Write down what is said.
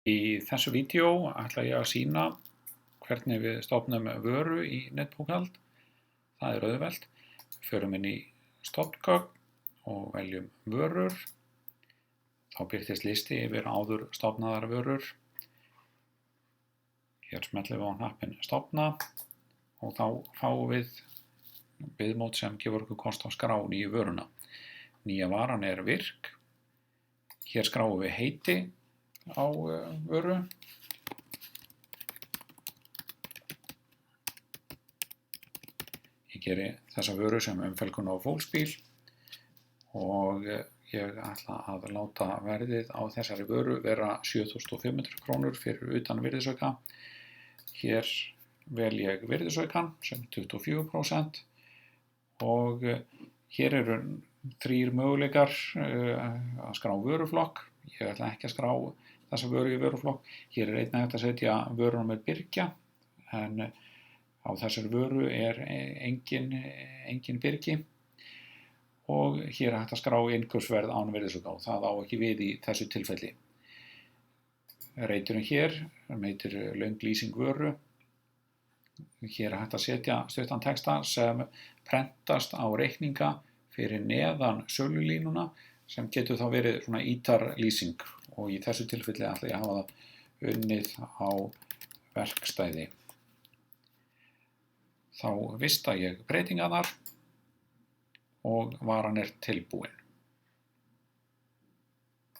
Í þessu vídeó ætla ég að sýna hvernig við stofnum vöru í netbókhald. Það er auðvelt. Förum inn í stofngögn og veljum vörur. Þá birtist listi yfir áður stofnaðar vörur. Hér smellum við á hnappinn stofna og þá fáum við viðmót sem gefur okkur kost á skrá nýju vöruna. Nýja varan er virk. Hér skráum við heiti á vöru. Ég geri þessa vöru sem umfelgun á fólksbíl og ég ætla að láta verðið á þessari vöru vera 7.500 krónur fyrir utan virðisauka. Hér vel ég virðisaukann sem 24% og hér eru 3 möguleikar að skrá vöruflokk. Ég ætla ekki að skrá þessa vöru í vöruflokk. Hér er einnig hægt að setja vörunúmer birgja en á þessari vöru er engin birgi og hér er hægt að skrá innkaupsverð án virðisauka og það á ekki við í þessu tilfelli. Reiturinn hér heitir löng lýsing vöru. Hér er hægt að setja stuttan texta sem prentast á reikninga fyrir neðan sölulínuna sem getur þá verið svona ítarlýsing og í þessu tilfelli ætla ég að hafa það unnið á verkstæði. Þá vista ég breytingarnar og varan er tilbúin.